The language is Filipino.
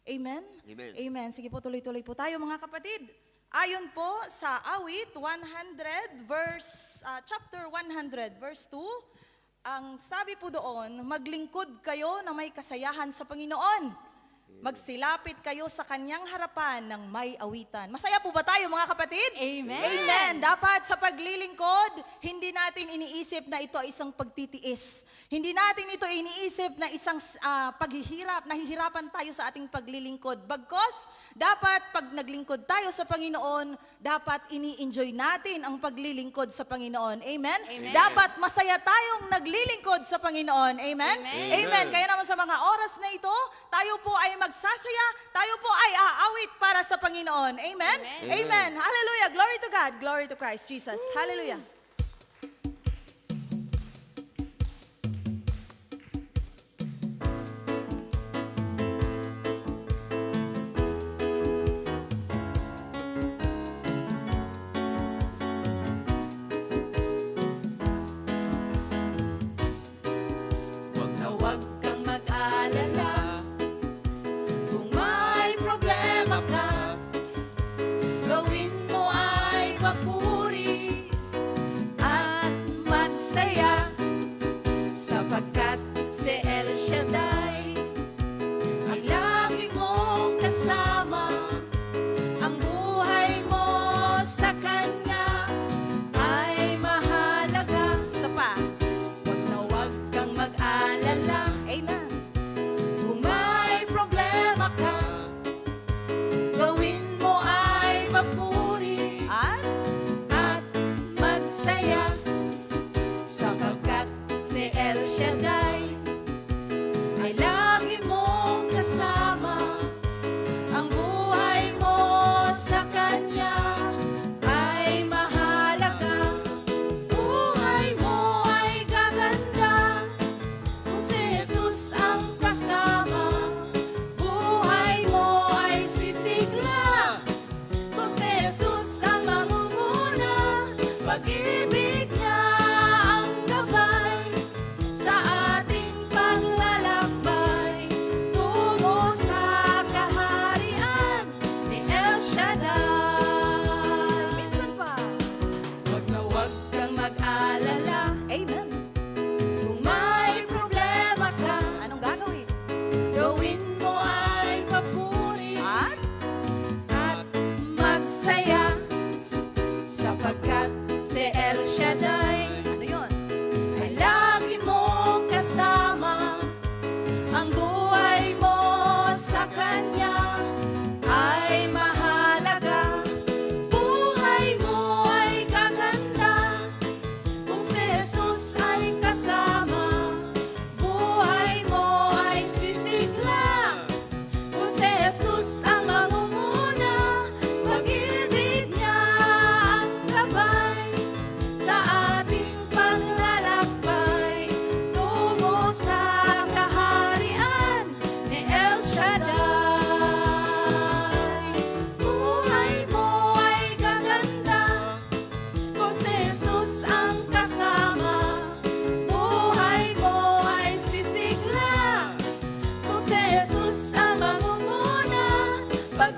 Amen? Amen. Amen. Sige po, tuloy-tuloy po tayo mga kapatid. Ayon po sa awit 100 chapter 100 verse 2, ang sabi po doon, maglingkod kayo na may kasayahan sa Panginoon. Magsilapit kayo sa kanyang harapan ng may awitan. Masaya po ba tayo mga kapatid? Amen. Amen. Dapat sa paglilingkod, hindi natin iniisip na ito ay isang pagtitiis. Hindi natin ito iniisip na isang paghihirap, nahihirapan tayo sa ating paglilingkod. Bagkos, dapat pag naglingkod tayo sa Panginoon, dapat ini-enjoy natin ang paglilingkod sa Panginoon. Amen? Amen. Dapat masaya tayong naglilingkod sa Panginoon. Amen? Amen. Amen. Kaya naman sa mga oras na ito, tayo po ay magsasaya, tayo po ay aawit para sa Panginoon. Amen? Amen. Amen. Hallelujah. Glory to God. Glory to Christ Jesus. Hallelujah. Wag na Huwag kang mag-alala kung may problema ka. Gawin mo ay magpuri at magsaya, sapagkat si El Shaddai ang lagi mong kasama. Ang buhay mo sa Kanya ay mahalaga. Isa pa. Huwag kang mag-alala Amen. kung may problema ka. Gawin mo ay magpuri At at magsaya, sapagkat si El Shaddai ay lagi mong kasama. Ang buhay mo sa Kanya ay mahalaga. Buhay mo ay gaganda kung si Jesus ang kasama. Buhay mo ay sisigla kung si Jesus ang mangunguna. Pag-ibig niya ang gabay sa ating paglalakbay tungo sa kaharian ni El Shaddai. minsan pa. Huwag kang mag-alala Amen. kung may problema ka. Anong gagawin? Gawin mo ay papuri At at magsaya, sapagkat si El Shaddai ano yun? ay lagi mong kasama. Ang buhay mo sa Kanya ay mahalaga. Buhay mo ay gaganda kung si Jesus ay kasama. Buhay mo ay sisigla kung si Jesus ang mangunguna. Pag-ibig niya ang gabay sa ating paglalakbay tungo sa kaharian ni El Shaddai. Buhay mo ay gaganda kung si Jesus ang kasama. Buhay mo ay sisigla kung si Jesus ang mangunguna. Pag